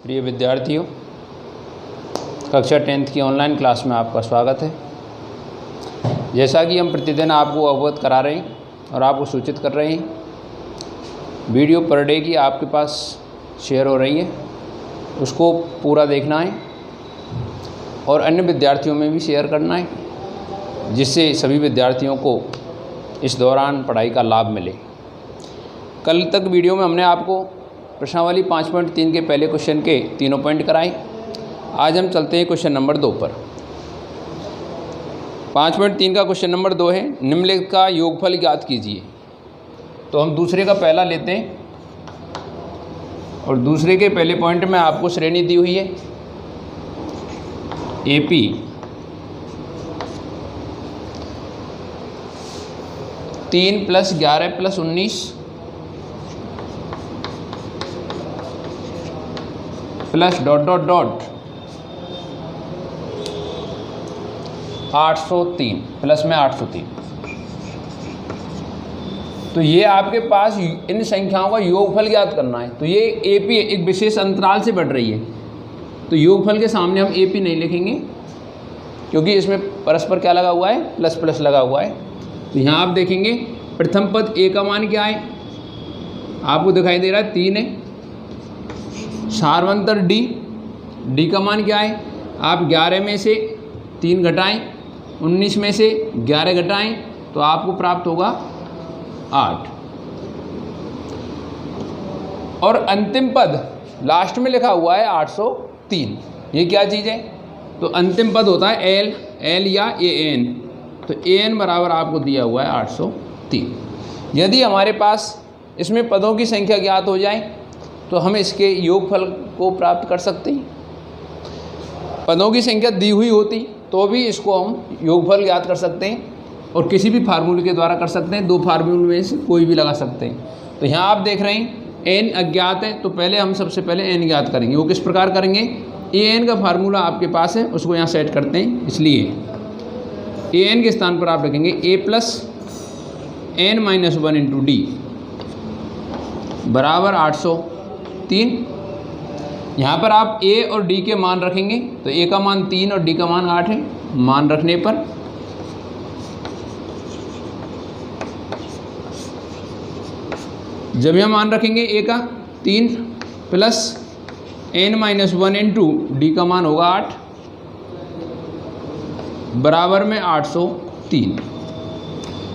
प्रिय विद्यार्थियों, कक्षा 10th की ऑनलाइन क्लास में आपका स्वागत है। जैसा कि हम प्रतिदिन आपको अवगत करा रहे हैं और आपको सूचित कर रहे हैं, वीडियो पर डे की आपके पास शेयर हो रही है, उसको पूरा देखना है और अन्य विद्यार्थियों में भी शेयर करना है, जिससे सभी विद्यार्थियों को इस दौरान पढ़ाई का लाभ मिले। कल तक वीडियो में हमने आपको प्रश्नावली 5.3 के पहले क्वेश्चन के तीनों पॉइंट कराए। आज हम चलते हैं क्वेश्चन नंबर 2 पर। 5.3 का क्वेश्चन नंबर 2 है, निम्नलिखित का योगफल ज्ञात कीजिए। तो हम दूसरे का पहला लेते हैं और दूसरे के पहले पॉइंट में आपको श्रेणी दी हुई है AP 3 + 11 + 19 प्लस ... 803 प्लस में 803। तो ये आपके पास इन संख्याओं का योगफल ज्ञात करना है। तो ये AP एक विशेष अंतराल से बढ़ रही है, तो योगफल के सामने हम AP नहीं लिखेंगे क्योंकि इसमें परस्पर क्या लगा हुआ है, प्लस प्लस लगा हुआ है। तो यहाँ आप देखेंगे प्रथम पद A का मान क्या है, आपको दिखाई दे रहा है 3 है। सार्वंतर D का मान क्या है, आप 11 में से 3 घटाएं, 19 में से 11 घटाएं तो आपको प्राप्त होगा 8। और अंतिम पद लास्ट में लिखा हुआ है 803। ये क्या चीज़ है, तो अंतिम पद होता है L या AN। तो AN बराबर आपको दिया हुआ है 803। यदि हमारे पास इसमें पदों की संख्या ज्ञात हो जाए तो हम इसके योगफल को प्राप्त कर सकते हैं। पदों की संख्या दी हुई होती तो भी इसको हम योगफल ज्ञात कर सकते हैं और किसी भी फार्मूले के द्वारा कर सकते हैं। 2 फार्मूले में से कोई भी लगा सकते हैं। तो यहाँ आप देख रहे हैं n अज्ञात है, तो पहले हम सबसे पहले n ज्ञात करेंगे। वो किस प्रकार करेंगे, an का फार्मूला आपके पास है, उसको यहाँ सेट करते हैं। इसलिए an के स्थान पर आप रखेंगे a + n - 1 × d बराबर 803। यहाँ पर आप a और d के मान रखेंगे, तो a का मान 3 और d का मान 8 है। मान रखने पर जब यह मान रखेंगे a का 3 + n - 1 × d का मान होगा 8 बराबर में 803।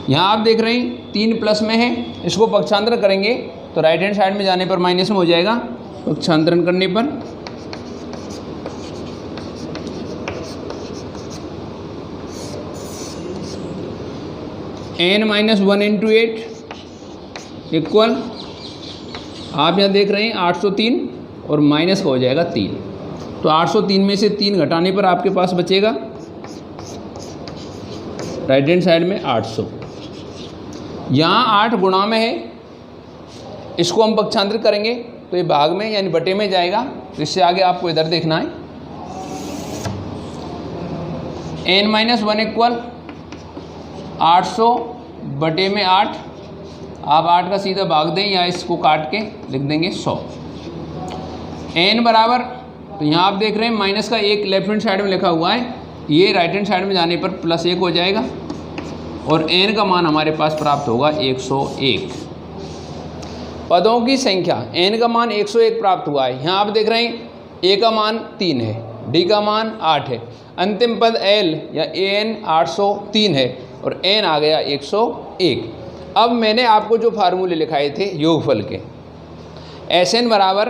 यहाँ आप देख रहे हैं 3 प्लस में है, इसको पक्षांतर करेंगे तो राइट हैंड साइड में जाने पर माइनस में हो जाएगा। पक्षांतरण करने पर n - 1 × 8 इक्वल, आप यहाँ देख रहे हैं 803 और माइनस का हो जाएगा 3। तो 803 में से 3 घटाने पर आपके पास बचेगा राइट हैंड साइड में 800। यहाँ 8 गुणा में है, इसको हम पक्षांतर करेंगे तो ये भाग में यानी बटे में जाएगा। तो इससे आगे आपको इधर देखना है। n - 1 इक्वल 800 बटे में 8। आप 8 का सीधा भाग दें या इसको काट के लिख देंगे 100। n बराबर, तो यहाँ आप देख रहे हैं माइनस का 1 लेफ्ट हैंड साइड में लिखा हुआ है, ये राइट हैंड साइड में जाने पर +1 हो जाएगा और n का मान हमारे पास प्राप्त होगा 101। पदों की संख्या n का मान 101 प्राप्त हुआ है। यहाँ आप देख रहे हैं a का मान 3 है, d का मान 8 है, अंतिम पद L या AN 803 है और n आ गया 101। अब मैंने आपको जो फार्मूले लिखाए थे योगफल के, Sn बराबर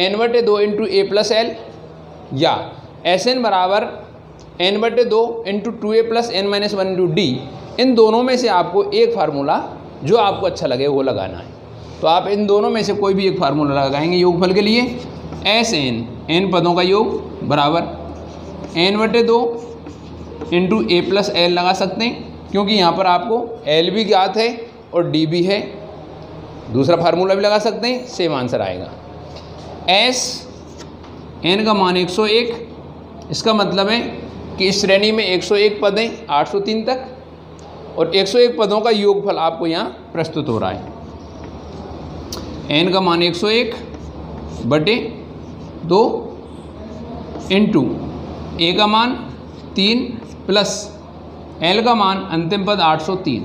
n/2 × a + L या Sn बराबर n/2 × 2a + n - 1 × d, इन दोनों में से आपको एक फार्मूला जो आपको अच्छा लगे वो लगाना है। तो आप इन दोनों में से कोई भी एक फार्मूला लगाएंगे योगफल के लिए। Sn n पदों का योग बराबर n/2 × a + L लगा सकते हैं क्योंकि यहाँ पर आपको L भी ज्ञात है और D भी है। दूसरा फार्मूला भी लगा सकते हैं, सेम आंसर आएगा। S n का मान 101, इसका मतलब है कि इस श्रेणी में 101 पद हैं 803 तक और 101 पदों का योगफल आपको यहाँ प्रस्तुत हो रहा है। n का मान 101 बटे 2 इंटू ए का मान 3 प्लस एल का मान अंतिम पद 803,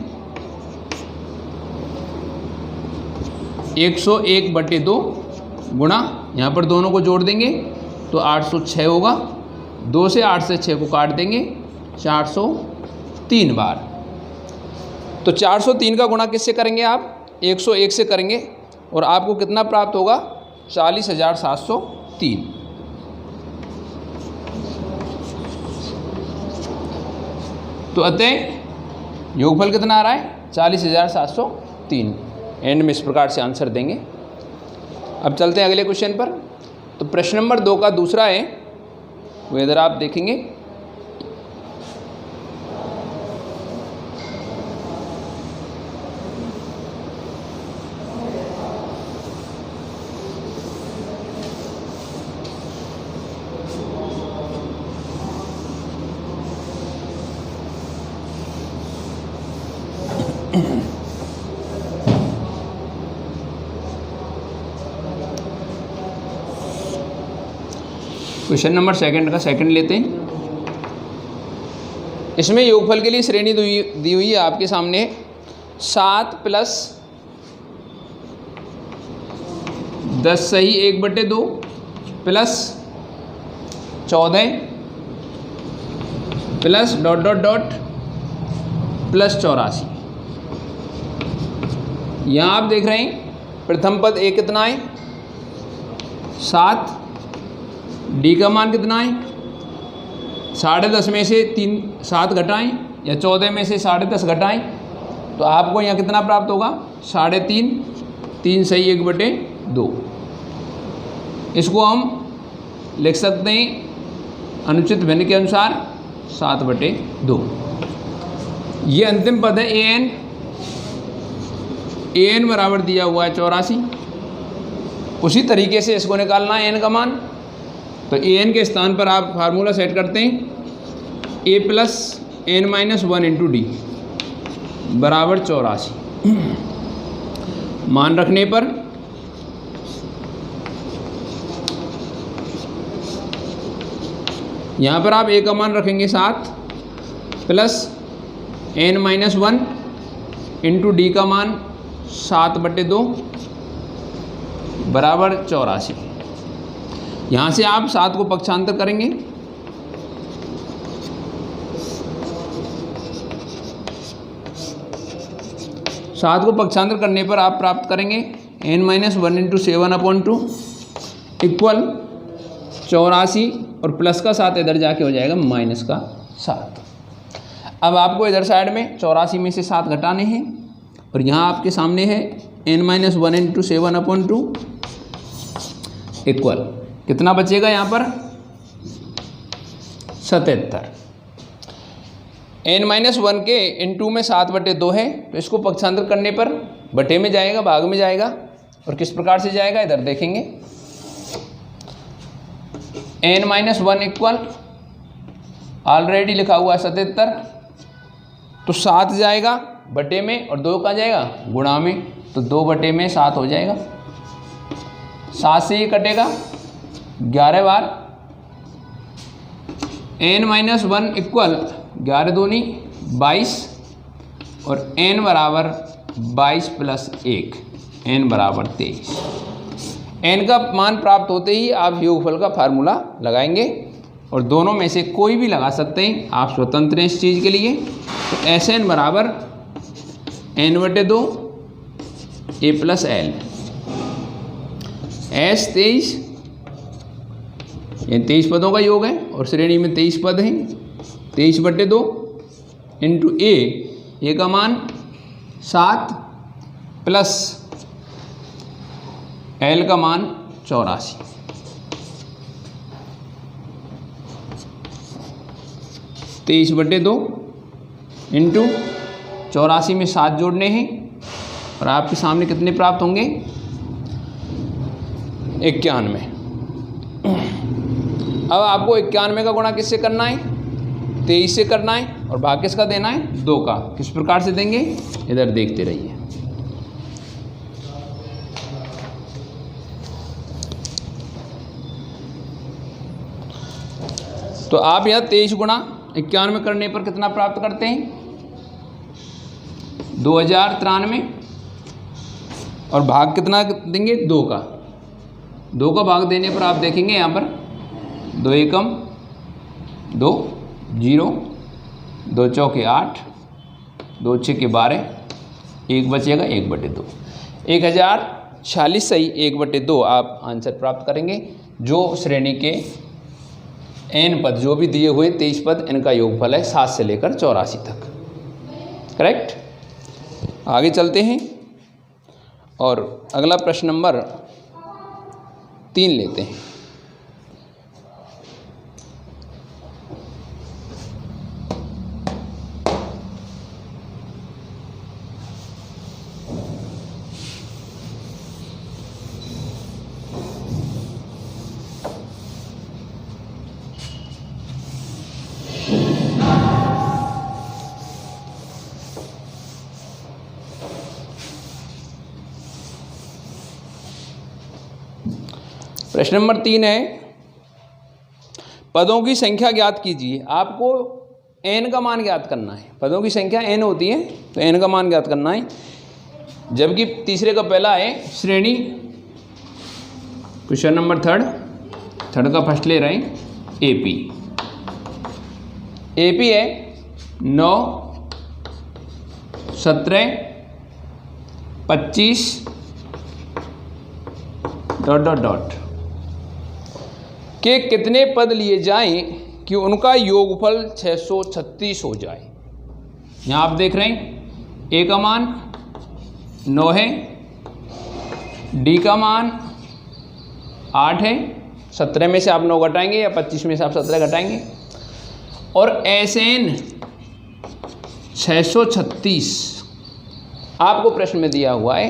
101/2 गुणा, यहाँ पर दोनों को जोड़ देंगे तो 806 होगा। 2 से 8 से 6 को काट देंगे 403 बार। तो 403 का गुणा किससे करेंगे आप? 101 से करेंगे और आपको कितना प्राप्त होगा? 40,703। तो अतः योगफल कितना आ रहा है? 40,703। एंड में इस प्रकार से आंसर देंगे। अब चलते हैं अगले क्वेश्चन पर। तो प्रश्न नंबर 2 का दूसरा है, वो इधर आप देखेंगे। क्वेश्चन नंबर 2 का सेकंड लेते हैं। इसमें योगफल के लिए श्रेणी दी हुई है आपके सामने 7 प्लस 10 सही 1/2 प्लस 14 प्लस ... प्लस 84। यहाँ आप देख रहे हैं प्रथम पद ए कितना है? 7। डी का मान कितना है? 10.5 में से 7 घटाएं या 14 में से 10.5 घटाएं तो आपको यहाँ कितना प्राप्त होगा? 3.5। 3 सही 1/2। इसको हम लिख सकते हैं अनुचित भिन्न के अनुसार 7/2। ये अंतिम पद है an। an बराबर दिया हुआ है 84। उसी तरीके से इसको निकालना है n का मान। तो an के स्थान पर आप फार्मूला सेट करते हैं a plus n minus 1 into D बराबर 84। मान रखने पर यहाँ पर आप a का मान रखेंगे 7 plus n minus 1 into D का मान 7/2 बराबर 84। यहाँ से आप 7 को पक्षांतर करेंगे करने पर आप प्राप्त करेंगे n माइनस 1 इंटू 7/2 इक्वल 84 और प्लस का 7 इधर जाके हो जाएगा माइनस का 7। अब आपको इधर साइड में 84 में से 7 घटाने हैं और यहाँ आपके सामने है n माइनस 1 इंटू 7/2 इक्वल कितना बचेगा यहाँ पर? 77। n माइनस 1 के इंटू में 7/2 है तो इसको पक्षांतर करने पर बटे में जाएगा, भाग में जाएगा। और किस प्रकार से जाएगा इधर देखेंगे। n माइनस 1 इक्वल ऑलरेडी लिखा हुआ है 77, तो 7 जाएगा बटे में और 2 कहाँ जाएगा? गुणा में। तो 2/7 हो जाएगा। 7 से ये कटेगा 11 बार। n माइनस 1 इक्वल 11 दूनी 22 और n बराबर 22 प्लस 1 n बराबर 23। n का मान प्राप्त होते ही आप योगफल का फार्मूला लगाएंगे और दोनों में से कोई भी लगा सकते हैं, आप स्वतंत्र हैं इस चीज़ के लिए। तो Sn बराबर n/2 a plus L. S 23, ये 23 पदों का योग है और श्रेणी में 23 पद हैं। 23/2 इंटू ए का मान 7 प्लस एल का मान 84। तेईस बटे 2 इंटू 84 में 7 जोड़ने हैं और आपके सामने कितने प्राप्त होंगे? 91। अब आपको 91 का गुणा किससे करना है? 23 से करना है और भाग किसका देना है? 2 का। किस प्रकार से देंगे इधर देखते रहिए। तो आप यहाँ 23 गुणा 91 करने पर कितना प्राप्त करते हैं? 2093। और भाग कितना देंगे? 2 का। 2 का भाग देने पर आप देखेंगे यहाँ पर 2 एकम 2, 0, 2 चौके 8, 2 छक्के 12, 1 बचेगा 1/2। 1046 सही 1/2 आप आंसर प्राप्त करेंगे। जो श्रेणी के n पद जो भी दिए हुए 23 पद, इनका योगफल है 7 से लेकर 84 तक। करेक्ट। आगे चलते हैं और अगला प्रश्न नंबर 3 लेते हैं। प्रश्न नंबर 3 है, पदों की संख्या ज्ञात कीजिए। आपको n का मान ज्ञात करना है। पदों की संख्या n होती है तो n का मान ज्ञात करना है। जबकि तीसरे का पहला है श्रेणी। क्वेश्चन नंबर थर्ड का फर्स्ट ले रहे हैं एपी है 9, 17, 25 ... के कितने पद लिए जाएं कि उनका योगफल 636 हो जाए। यहाँ आप देख रहे हैं ए का मान 9 है, डी का मान 8 है, 17 में से आप 9 घटाएंगे या 25 में से आप 17 घटाएंगे, और SN 636 आपको प्रश्न में दिया हुआ है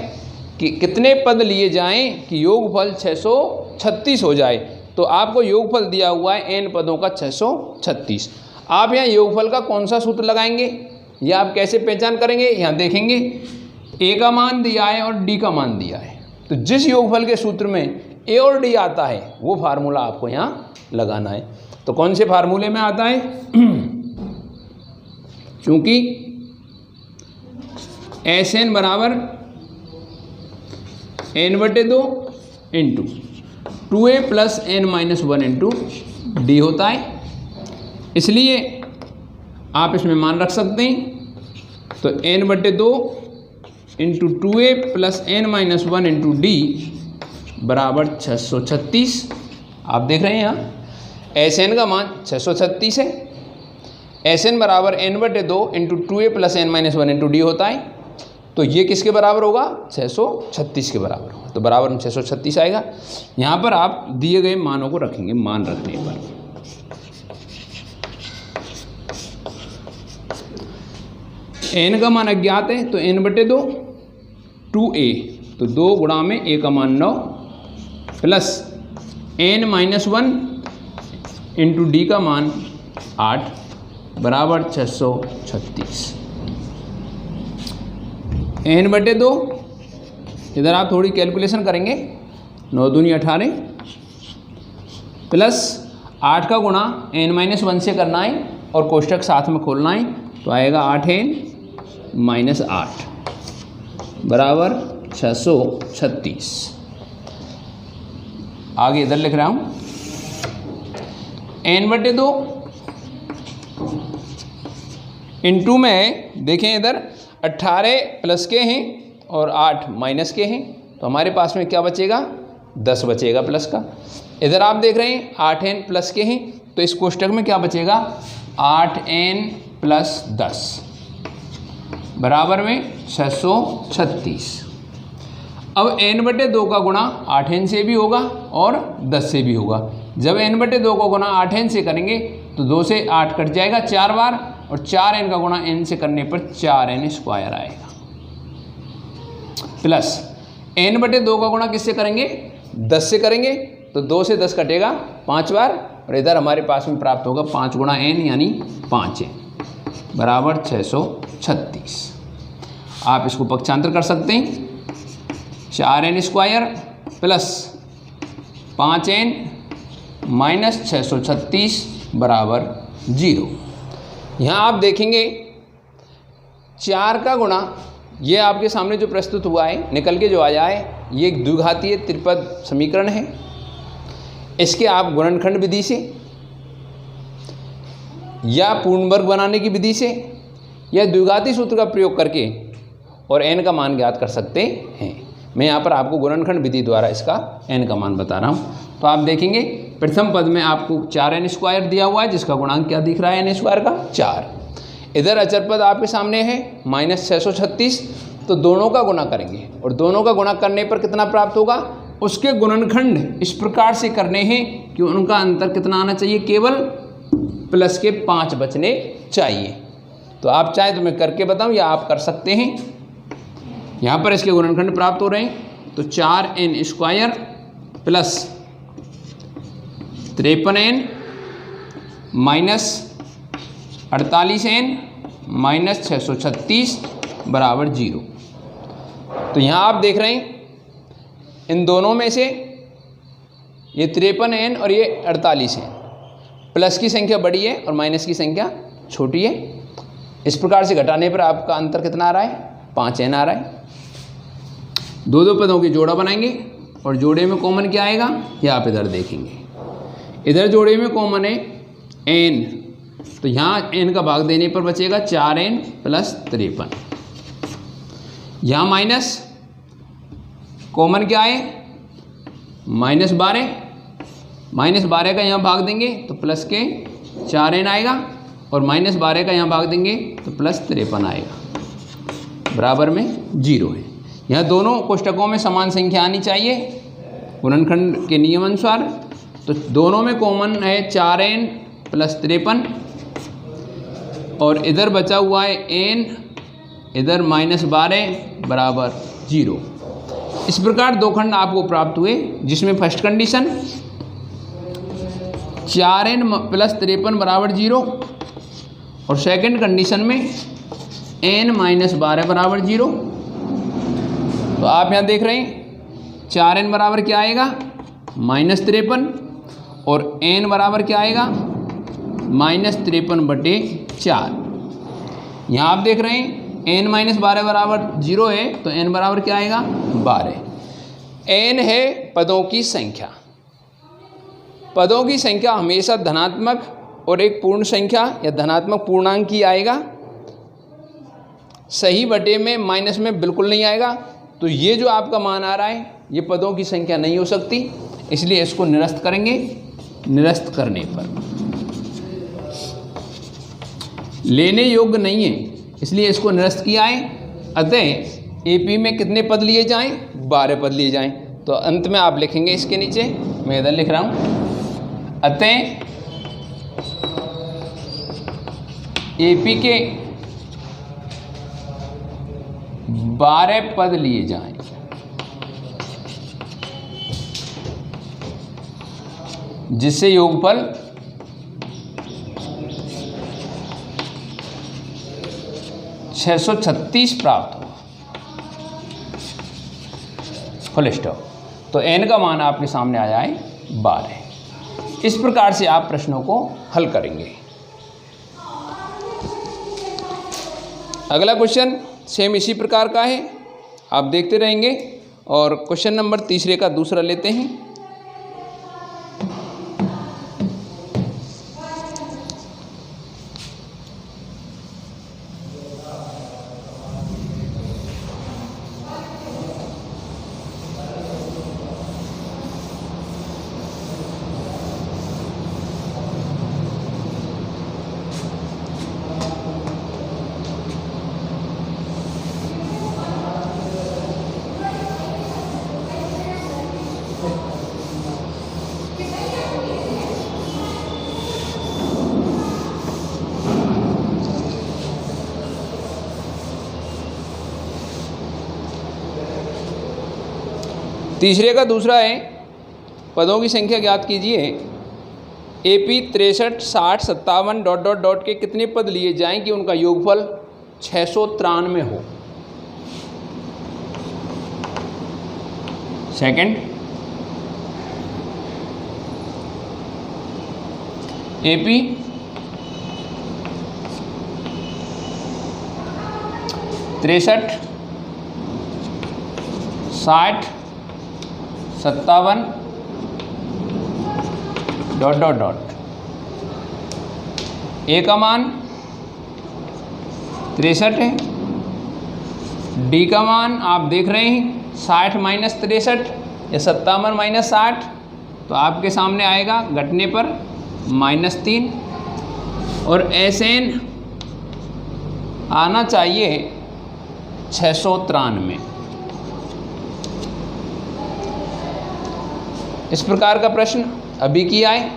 कि कितने पद लिए जाएं कि योगफल 636 हो जाए। तो आपको योगफल दिया हुआ है n पदों का 636। आप यहाँ योगफल का कौन सा सूत्र लगाएंगे या आप कैसे पहचान करेंगे? यहाँ देखेंगे a का मान दिया है और d का मान दिया है, तो जिस योगफल के सूत्र में a और d आता है वो फार्मूला आपको यहाँ लगाना है। तो कौन से फार्मूले में आता है? चूंकि SN बराबर n/2 into 2a + n-1 into D होता है, इसलिए आप इसमें मान रख सकते हैं। तो n/2 into 2a + n-1 into D बराबर 636। आप देख रहे हैं यहाँ SN का मान 636 है। SN बराबर n/2 into 2a + n-1 into D होता है, तो ये किसके बराबर होगा? 636 के बराबर होगा। तो बराबर में 636 आएगा। यहाँ पर आप दिए गए मानों को रखेंगे। मान रखने पर n का मान अज्ञात है तो n/2 2a, तो 2 गुणा में a का मान 9 प्लस n-1 इंटू डी का मान 8 बराबर 636। n/2 इधर आप थोड़ी कैलकुलेशन करेंगे, 9 दूनी 18 प्लस 8 का गुणा n-1 से करना है और कोष्ठक साथ में खोलना है, तो आएगा 8n-8 बराबर 636। आगे इधर लिख रहा हूँ n/2 इंटू में देखें इधर 18 प्लस के हैं और 8 माइनस के हैं, तो हमारे पास में क्या बचेगा? 10 बचेगा प्लस का। इधर आप देख रहे हैं 8n प्लस के हैं, तो इस कोष्ठक में क्या बचेगा? 8n + 10 बराबर में 636। अब n/2 का गुणा 8n से भी होगा और 10 से भी होगा। जब n/2 का गुणा 8n से करेंगे तो 2 से 8 कट जाएगा 4 बार, और 4n का गुणा n से करने पर 4n² आएगा, प्लस n/2 का गुणा किससे करेंगे? 10 से करेंगे, तो 2 से 10 कटेगा 5 बार, और इधर हमारे पास में प्राप्त होगा 5 गुणा n यानी 5n बराबर 636। आप इसको पक्षांतर कर सकते हैं, 4n² प्लस 5n माइनस 636 बराबर 0। यहाँ आप देखेंगे 4 का गुणा, ये आपके सामने जो प्रस्तुत हुआ है निकल के जो आया है, ये एक द्विघातीय त्रिपद समीकरण है। इसके आप गुणनखंड विधि से या पूर्ण वर्ग बनाने की विधि से या द्विघाती सूत्र का प्रयोग करके और n का मान ज्ञात कर सकते हैं। मैं यहाँ पर आपको गुणनखंड विधि द्वारा इसका n का मान बता रहा हूँ। तो आप देखेंगे प्रथम पद में आपको 4n² दिया हुआ है, जिसका गुणांक क्या दिख रहा है n² का 4। इधर अचर पद आपके सामने है -636, तो दोनों का गुणा करेंगे और दोनों का गुणा करने पर कितना प्राप्त होगा, उसके गुणनखंड इस प्रकार से करने हैं कि उनका अंतर कितना आना चाहिए, केवल प्लस के 5 बचने चाहिए। तो आप चाहे तो मैं करके बताऊं या आप कर सकते हैं। यहाँ पर इसके गुणनखंड प्राप्त हो रहे हैं, तो 4n² plus 53n minus 48n minus 636 बराबर 0। तो यहाँ आप देख रहे हैं इन दोनों में से ये 53n और ये 48 है, प्लस की संख्या बड़ी है और माइनस की संख्या छोटी है। इस प्रकार से घटाने पर आपका अंतर कितना आ रहा है, 5n आ रहा है। दो पदों की जोड़ा बनाएंगे और जोड़े में कॉमन क्या आएगा, ये आप इधर देखेंगे। इधर जोड़े में कॉमन है n, तो यहाँ n का भाग देने पर बचेगा 4n प्लस 53। यहाँ माइनस कॉमन क्या है, -12, -12 का यहाँ भाग देंगे तो प्लस के 4n आएगा और -12 का यहाँ भाग देंगे तो प्लस 53 आएगा, बराबर में 0 है। यहाँ दोनों कोष्टकों में समान संख्या आनी चाहिए गुणनखंड के नियम अनुसार। तो दोनों में कॉमन है 4n प्लस 53 और इधर बचा हुआ है n, इधर -12 बराबर 0। इस प्रकार दो खंड आपको प्राप्त हुए, जिसमें फर्स्ट कंडीशन 4n प्लस 53 बराबर 0 और सेकंड कंडीशन में n माइनस 12 बराबर 0। तो आप यहाँ देख रहे हैं 4n बराबर क्या आएगा, -53 और n बराबर क्या आएगा, -53/4। यहाँ आप देख रहे हैं n माइनस 12 बराबर 0 है, तो n बराबर क्या आएगा, 12। n है पदों की संख्या। पदों की संख्या हमेशा धनात्मक और एक पूर्ण संख्या या धनात्मक पूर्णांक ही आएगा, सही बटे में माइनस में बिल्कुल नहीं आएगा। तो ये जो आपका मान आ रहा है ये पदों की संख्या नहीं हो सकती, इसलिए इसको निरस्त करेंगे। निरस्त करने पर लेने योग्य नहीं है, इसलिए इसको निरस्त किया है। अतः एपी में कितने पद लिए जाएं, 12 पद लिए जाएं। तो अंत में आप लिखेंगे इसके नीचे, मैं इधर लिख रहा हूं, अतः एपी के 12 पद लिए जाएं। जिससे योगफल 636 प्राप्त हो, फुल स्टॉप। तो n का मान आपके सामने आया है 12। इस प्रकार से आप प्रश्नों को हल करेंगे। अगला क्वेश्चन सेम इसी प्रकार का है, आप देखते रहेंगे। और क्वेश्चन नंबर तीसरे का दूसरा लेते हैं। तीसरे का दूसरा है, पदों की संख्या ज्ञात कीजिए। एपी 63, 60, 57 ... के कितने पद लिए जाएं कि उनका योगफल 693 हो। Second, AP 63, 60, 57 dot dot dot. A का मान 63 है, डी का मान आप देख रहे हैं 60 माइनस 63 या 57 माइनस 60, तो आपके सामने आएगा घटने पर -3। और SN आना चाहिए 693। इस प्रकार का प्रश्न अभी किया है,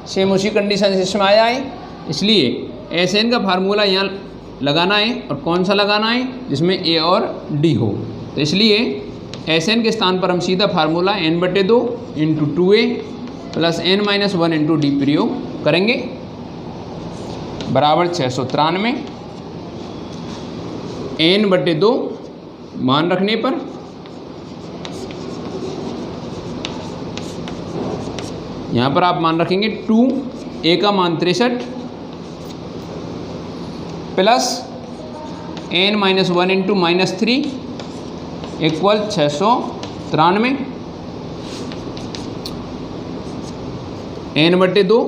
सेम उसी कंडीशन से इसमें आया है, इसलिए SN का फार्मूला यहाँ लगाना है। और कौन सा लगाना है? जिसमें A और D हो। तो इसलिए SN के स्थान पर हम सीधा formula n/2 × 2A + n-1 × D प्रयोग करेंगे, बराबर 693। n/2 मान रखने पर यहाँ पर आप मान रखेंगे 2, A का मान 63 प्लस n-1 × -3 = 693। n/2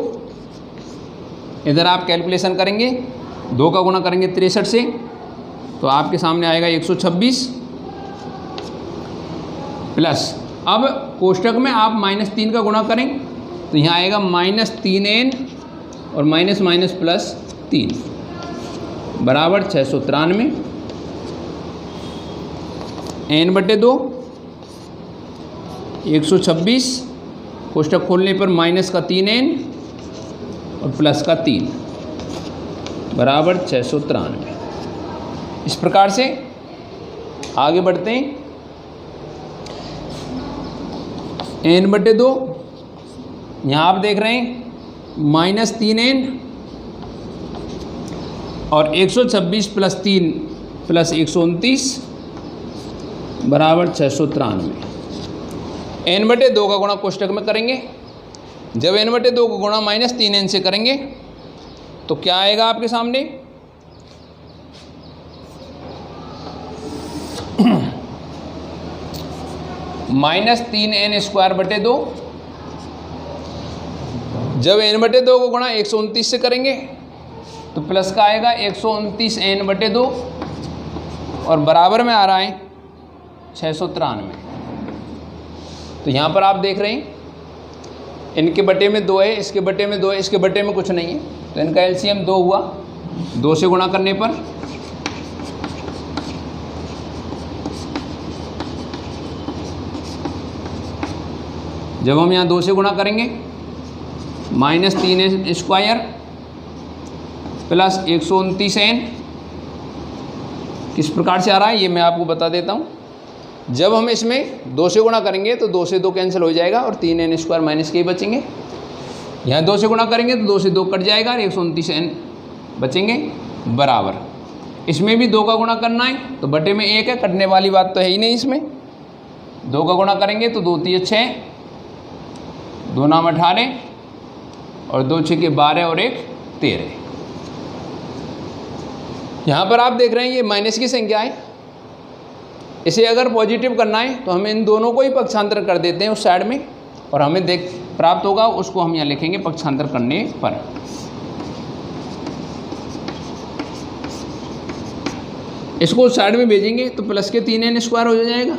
इधर आप कैलकुलेशन करेंगे, 2 का गुणा करेंगे 63 से, तो आपके सामने आएगा 126 प्लस, अब कोष्टक में आप -3 का गुणा करें तो यहाँ आएगा -3n और माइनस माइनस प्लस 3 बराबर 693। n/2 126 कोष्टक खोलने पर माइनस का 3n और प्लस का 3 बराबर 693। इस प्रकार से आगे बढ़ते हैं। n/2 यहाँ आप देख रहे हैं -3n और 126 प्लस 3 प्लस 129 बराबर 693। n/2 का गुणा कोष्टक में करेंगे, जब n/2 को गुणा -3n से करेंगे तो क्या आएगा आपके सामने -3n²/2। जब n/2 को गुणा 129 से करेंगे तो प्लस का आएगा 129n/2 और बराबर में आ रहा है 693। तो यहाँ पर आप देख रहे हैं इनके बटे में 2 है, इसके बटे में 2 है, इसके बटे में कुछ नहीं है, तो इनका एलसीएम 2 हुआ। 2 से गुणा करने पर जब हम यहाँ 2 से गुणा करेंगे -3n² प्लस 129n किस प्रकार से आ रहा है ये मैं आपको बता देता हूँ। जब हम इसमें 2 से गुणा करेंगे तो 2 से 2 कैंसिल हो जाएगा और 3n² माइनस के ही बचेंगे। यहाँ 2 से गुणा करेंगे तो 2 से 2 कट जाएगा और 129n बचेंगे बराबर। इसमें भी 2 का गुणा करना है तो बटे में 1 है, कटने वाली बात तो है ही नहीं। इसमें 2 का गुणा करेंगे तो 2 × 6 2 नाम 18 और 2 × 6 12 और 1 13। यहाँ पर आप देख रहे हैं ये माइनस की संख्या है, इसे अगर पॉजिटिव करना है तो हम इन दोनों को ही पक्षांतर कर देते हैं उस साइड में और हमें प्राप्त होगा, उसको हम यहाँ लिखेंगे पक्षांतर करने पर। इसको उस साइड में भेजेंगे तो प्लस के 3n² हो जाएगा,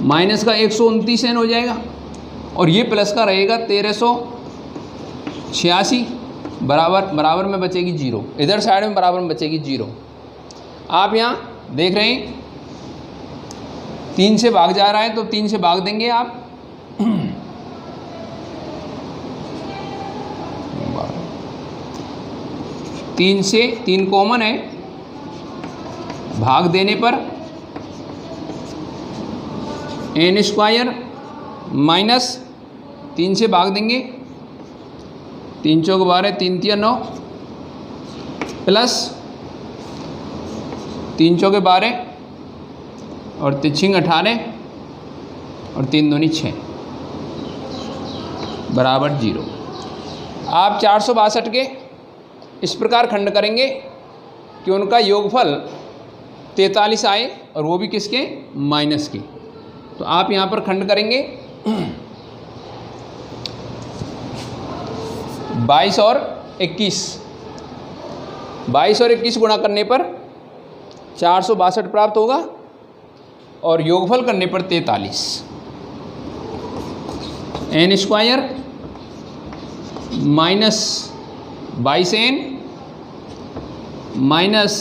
माइनस का 129n हो जाएगा और ये प्लस का रहेगा 1386 बराबर में बचेगी 0। इधर साइड में बराबर में बचेगी 0। आप यहाँ देख रहे हैं 3 से भाग जा रहा है तो 3 से भाग देंगे आप 3 से 3 कॉमन है, भाग देने पर n² माइनस 3 से भाग देंगे 3 × 4 = 12 3 × 3 = 9 प्लस 3 × 4 = 12 और 3 × 18 और 3 × 2 = 6 बराबर 0। आप 462 के इस प्रकार खंड करेंगे कि उनका योगफल 43 आए और वो भी किसके, माइनस के। तो आप यहाँ पर खंड करेंगे 22 और 21, 22 और 21 गुणा करने पर 462 प्राप्त होगा और योगफल करने पर 43। N square minus 22n minus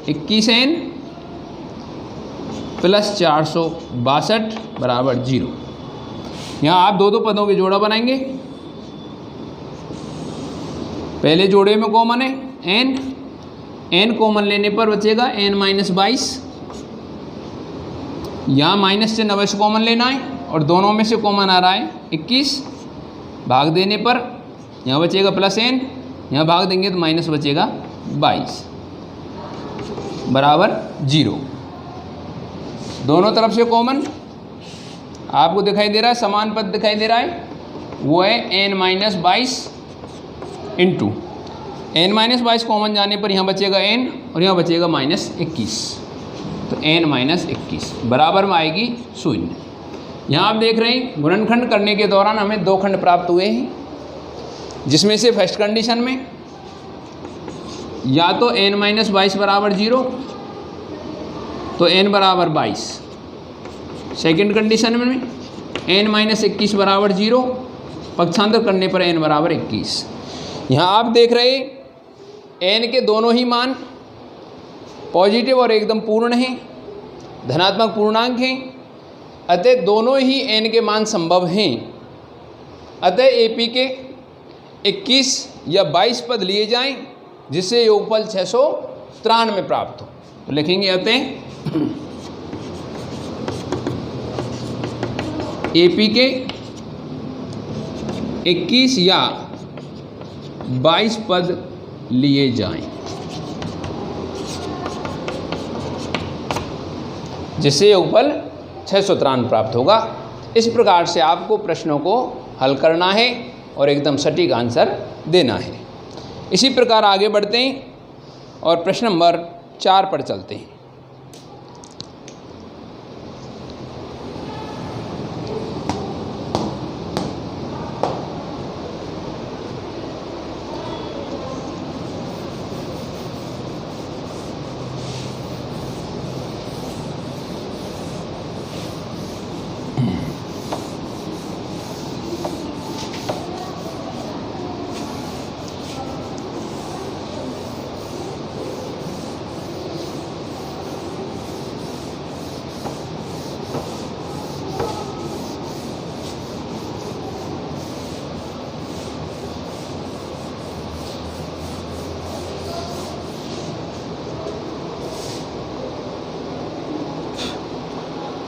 21n plus 462 बराबर 0। यहाँ आप दो पदों के जोड़ा बनाएंगे। पहले जोड़े में कॉमन है n कॉमन लेने पर बचेगा n माइनस 22। यहाँ माइनस से 90 से कॉमन लेना है और दोनों में से कॉमन आ रहा है 21। भाग देने पर यहाँ बचेगा प्लस n, यहाँ भाग देंगे तो माइनस बचेगा 22 बराबर 0। दोनों तरफ से कॉमन आपको दिखाई दे रहा है, समान पद दिखाई दे रहा है, वो है n minus 22 into n minus 22 common जाने पर यहाँ बचेगा n और यहाँ बचेगा माइनस 21। तो n माइनस 21 बराबर में आएगी 0। यहाँ आप देख रहे हैं गुणनखंड करने के दौरान हमें दो खंड प्राप्त हुए हैं, जिसमें से फर्स्ट कंडीशन में या तो n माइनस 22 बराबर 0 तो n बराबर 22, सेकेंड कंडीशन में n माइनस 21 बराबर 0, पक्षांतर करने पर n बराबर 21। यहाँ आप देख रहे हैं n के दोनों ही मान पॉजिटिव और एकदम पूर्ण हैं, धनात्मक पूर्णांक हैं, अतः दोनों ही n के मान संभव हैं। अतः AP के 21 या 22 पद लिए जाएं जिससे योगफल 693 प्राप्त हो। तो लिखेंगे अतः AP के 21 या 22 पद लिए जाएं जिससे योगफल 693 प्राप्त होगा। इस प्रकार से आपको प्रश्नों को हल करना है और एकदम सटीक आंसर देना है। इसी प्रकार आगे बढ़ते हैं और प्रश्न नंबर 4 पर चलते हैं।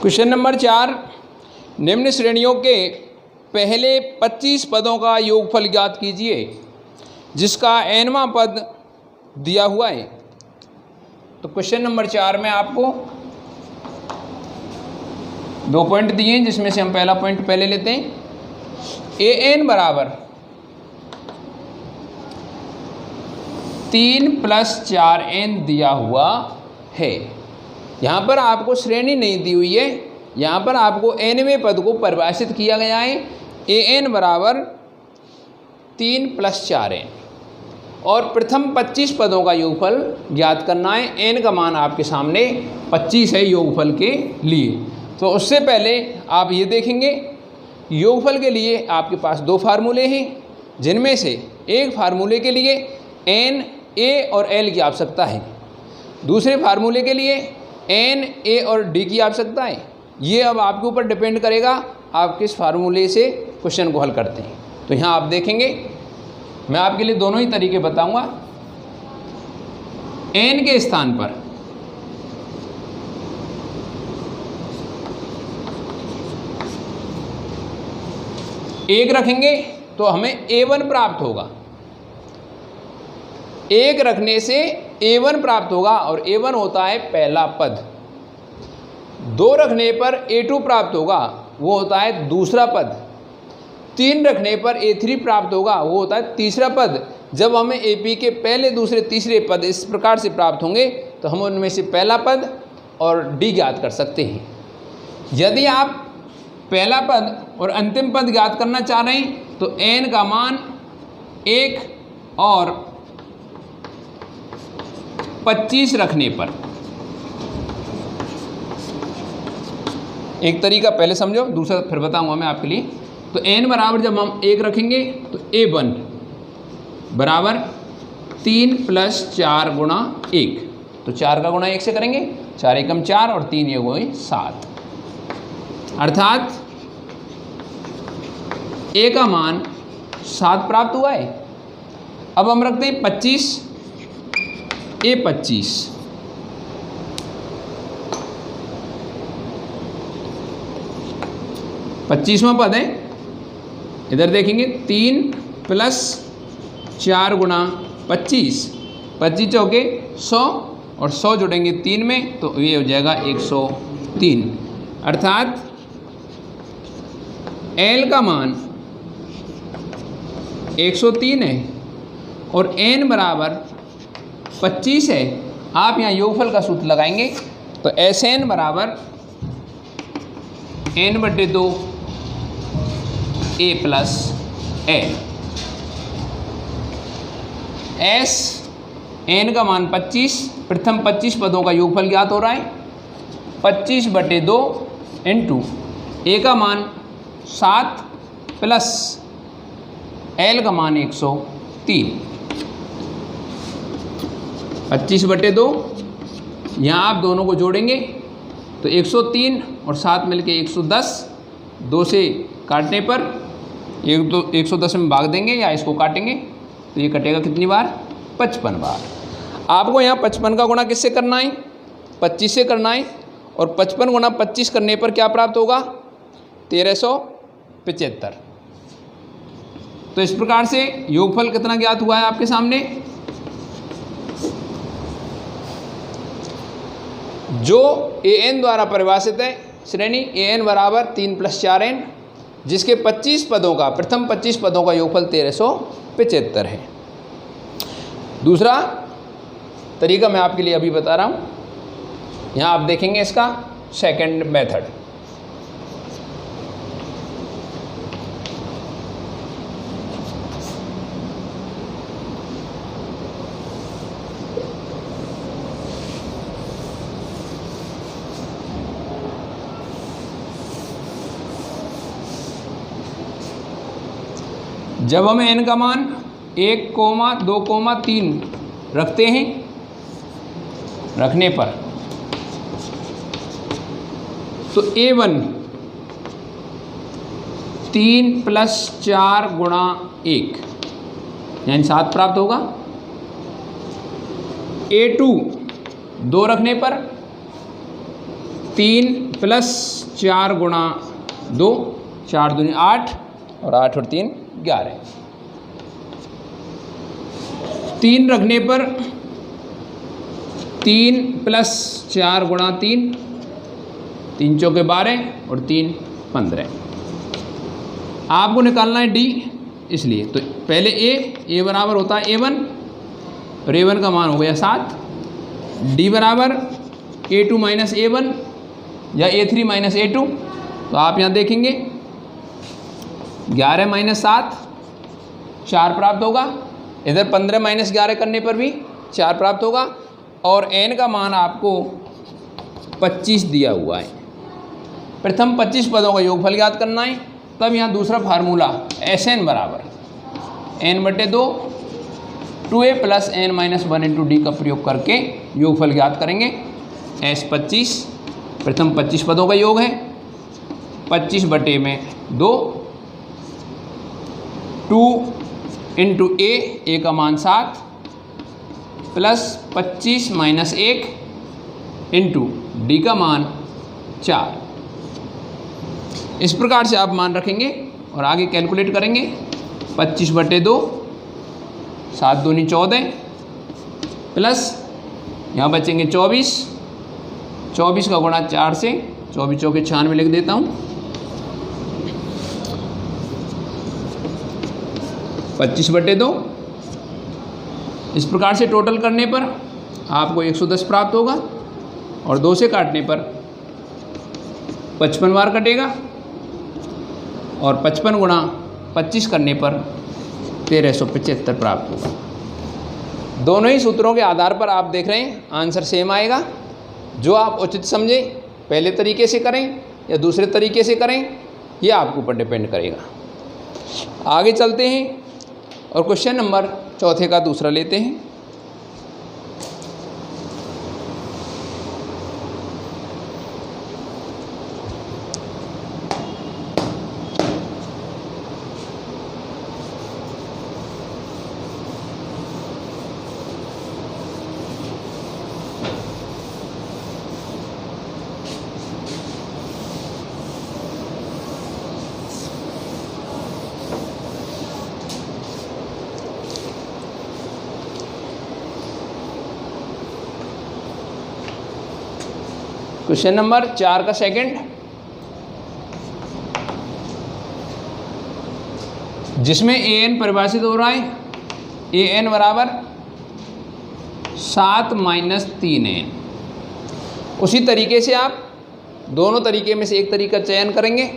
क्वेश्चन नंबर 4, निम्न श्रेणियों के पहले 25 पदों का योगफल ज्ञात कीजिए जिसका nवां पद दिया हुआ है। तो क्वेश्चन नंबर 4 में आपको 2 पॉइंट दिए हैं, जिसमें से हम पहला पॉइंट पहले लेते हैं। an बराबर 3 + 4n दिया हुआ है। यहाँ पर आपको श्रेणी नहीं दी हुई है, यहाँ पर आपको nवें पद को परिभाषित किया गया है। an बराबर 3 + 4n और प्रथम 25 पदों का योगफल ज्ञात करना है। n का मान आपके सामने 25 है योगफल के लिए। तो उससे पहले आप ये देखेंगे योगफल के लिए आपके पास 2 फार्मूले हैं, जिनमें से एक फार्मूले के लिए n, a और l की आवश्यकता है, दूसरे फार्मूले के लिए n, a और d की आवश्यकता है। ये अब आपके ऊपर डिपेंड करेगा आप किस फार्मूले से क्वेश्चन को हल करते हैं। तो यहाँ आप देखेंगे मैं आपके लिए दोनों ही तरीके बताऊंगा। n के स्थान पर एक रखेंगे तो हमें a1 प्राप्त होगा, एक रखने से a1 प्राप्त होगा और a1 होता है पहला पद। 2 रखने पर a2 प्राप्त होगा, वो होता है दूसरा पद। 3 रखने पर A3 प्राप्त होगा, वो होता है तीसरा पद। जब हमें AP के पहले, दूसरे, तीसरे पद इस प्रकार से प्राप्त होंगे तो हम उनमें से पहला पद और D ज्ञात कर सकते हैं। यदि आप पहला पद और अंतिम पद ज्ञात करना चाह रहे हैं तो n का मान 1 और 25 रखने पर, एक तरीका पहले समझो, दूसरा फिर बताऊंगा मैं आपके लिए। तो n बराबर जब हम 1 रखेंगे तो A1 बराबर 3 + 4 गुणा 1, तो 4 का गुणा 1 से करेंगे, 4 एकम 4 और 3 योग हुए 7, अर्थात A का मान 7 प्राप्त हुआ है। अब हम रखते हैं 25, A25 25वां पद है। इधर देखेंगे 3 + 4 गुणा 25, 25 चौके 100 और 100 जुड़ेंगे 3 में तो ये हो जाएगा 103, अर्थात L का मान 103 है और n बराबर 25 है। आप यहाँ योगफल का सूत्र लगाएंगे तो Sn बराबर n/2 A + n। S n का मान 25, प्रथम 25 पदों का योगफल ज्ञात हो रहा है, 25/2 इंटू A का मान 7 प्लस L का मान 103, 25/2, यहाँ आप दोनों को जोड़ेंगे तो 103 और 7 मिलके 110, 2 से काटने पर 110 में भाग देंगे या इसको काटेंगे तो ये कटेगा कितनी बार, 55 बार। आपको यहाँ 55 का गुणा किससे करना है, 25 से करना है, और 55 गुणा 25 करने पर क्या प्राप्त होगा, 1375। तो इस प्रकार से योगफल कितना ज्ञात हुआ है आपके सामने। जो an द्वारा परिभाषित है श्रेणी an बराबर 3 + 4n, जिसके 25 पदों का, प्रथम 25 पदों का योगफल 1375 है। दूसरा तरीका मैं आपके लिए अभी बता रहा हूँ, यहाँ आप देखेंगे इसका सेकंड मेथड। जब हम n का मान 1, 2, 3 रखते हैं, रखने पर तो A1 3 + 4 गुणा 1 यानी 7 प्राप्त होगा। A2 2 रखने पर 3 + 4 गुणा 2, 4 दूनी 8 और 8 और 3 11, 3 रखने पर 3 + 4 गुणा 3, 3 चौके 12 और 3 15। आपको निकालना है D, इसलिए तो पहले A बराबर होता है A1 और A1 का मान हो गया 7, D बराबर A2 - A1 या A3 - A2। तो आप यहाँ देखेंगे 11 - 7 4 प्राप्त होगा, इधर 15 - 11 करने पर भी 4 प्राप्त होगा, और n का मान आपको 25 दिया हुआ है। प्रथम 25 पदों का योगफल ज्ञात करना है। तब यहाँ दूसरा फार्मूला Sn बराबर n/2 2a + n - 1 × d का प्रयोग करके योगफल ज्ञात करेंगे। S25 प्रथम 25 पदों का योग है, 25/2 2 × a का मान 7 प्लस 25 - 1 × d का मान 4। इस प्रकार से आप मान रखेंगे और आगे कैलकुलेट करेंगे। 25/2 7 दूनी 14 प्लस यहाँ बचेंगे 24, 24 का गुणा 4 से, 24 चौके 96 लिख देता हूँ, 25/2। इस प्रकार से टोटल करने पर आपको 110 प्राप्त होगा और 2 से काटने पर 55 बार कटेगा और 55 गुणा 25 करने पर 1375 प्राप्त होगा। दोनों ही सूत्रों के आधार पर आप देख रहे हैं आंसर सेम आएगा। जो आप उचित समझे पहले तरीके से करें या दूसरे तरीके से करें, यह आपके ऊपर डिपेंड करेगा। आगे चलते हैं और क्वेश्चन नंबर 4 का दूसरा लेते हैं। क्वेश्चन नंबर 4 का सेकंड, जिसमें an परिभाषित हो रहा है an बराबर 7 - 3n। उसी तरीके से आप दोनों तरीके में से एक तरीका चयन करेंगे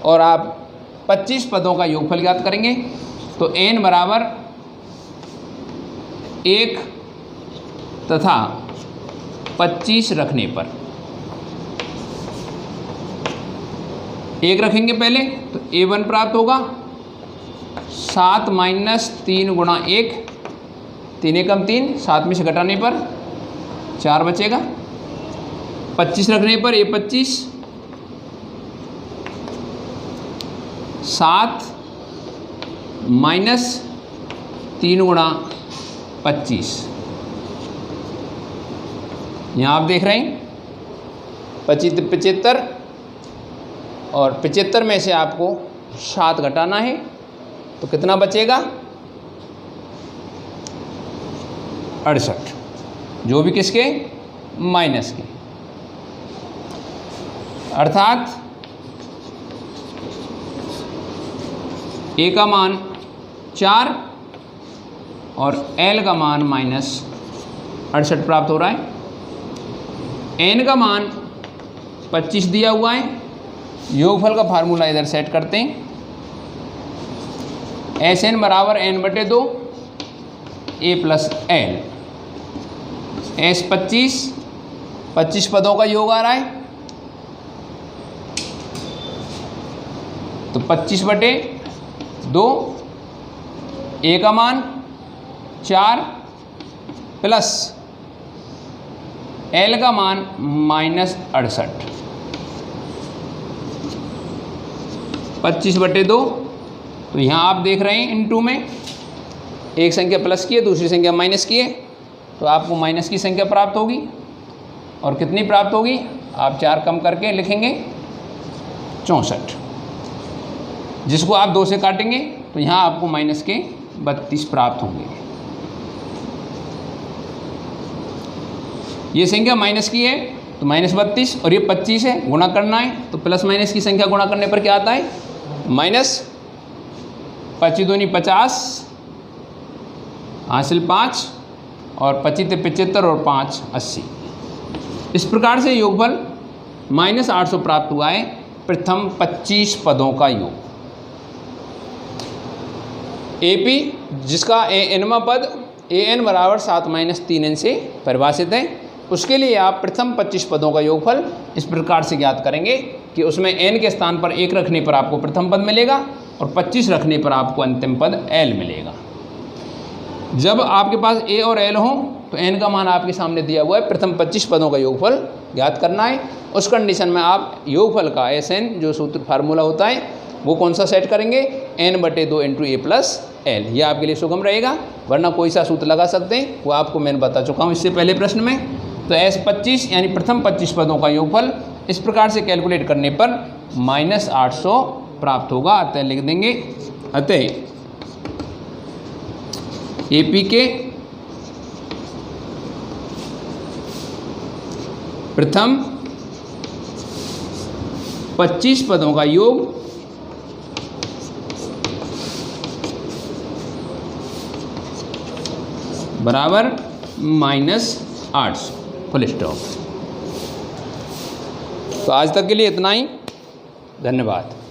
और आप 25 पदों का योगफल ज्ञात करेंगे। तो n बराबर 1 तथा 25 रखने पर 1 रखेंगे पहले तो a1 प्राप्त होगा। 7 - 3 गुणा 1, 3 एकम 3, 7 में से घटाने पर 4 बचेगा। 25 रखने पर a25, 7 - 3 गुणा 25। यहाँ आप देख रहे हैं 25 75 और 75 में से आपको 7 घटाना है तो कितना बचेगा 68, जो भी किसके माइनस के। अर्थात a का मान 4 और l का मान -68 प्राप्त हो रहा है। n का मान 25 दिया हुआ है। योगफल का फार्मूला इधर सेट करते हैं। Sn बराबर n/2 a + l। S 25 पदों का योग आ रहा है तो 25/2, a का मान 4 प्लस l का मान -68। 25/2 तो यहाँ आप देख रहे हैं इनटू में एक संख्या प्लस की है, दूसरी संख्या माइनस की है, तो आपको माइनस की संख्या प्राप्त होगी। और कितनी प्राप्त होगी आप 4 कम करके लिखेंगे 64, जिसको आप 2 से काटेंगे तो यहाँ आपको माइनस के 32 प्राप्त होंगे। ये संख्या माइनस की है तो -32 और ये 25 है, गुणा करना है तो प्लस माइनस की संख्या गुणा करने पर क्या आता है -25 दूनी 50, हासिल 5 और 25 75 और 5 80। इस प्रकार से योगफल -800 प्राप्त हुआ है प्रथम 25 पदों का योग। AP जिसका an पद an बराबर 7 - 3n से परिभाषित है, उसके लिए आप प्रथम 25 पदों का योगफल इस प्रकार से ज्ञात करेंगे कि उसमें n के स्थान पर 1 रखने पर आपको प्रथम पद मिलेगा और 25 रखने पर आपको अंतिम पद l मिलेगा। जब आपके पास a और l हो तो n का मान आपके सामने दिया हुआ है, प्रथम 25 पदों का योगफल ज्ञात करना है। उस कंडीशन में आप योगफल का Sn जो सूत्र फार्मूला होता है वो कौन सा सेट करेंगे, n/2 × a + l। यह आपके लिए सुगम रहेगा, वरना कोई सा सूत्र लगा सकते हैं, वो आपको मैंने बता चुका हूँ इससे पहले प्रश्न में। तो S 25 यानी प्रथम 25 पदों का योगफल इस प्रकार से कैलकुलेट करने पर -800 प्राप्त होगा। अतः लिख देंगे, अतः AP के प्रथम 25 पदों का योग बराबर -800, फुल स्टॉप। तो आज तक के लिए इतना ही, धन्यवाद।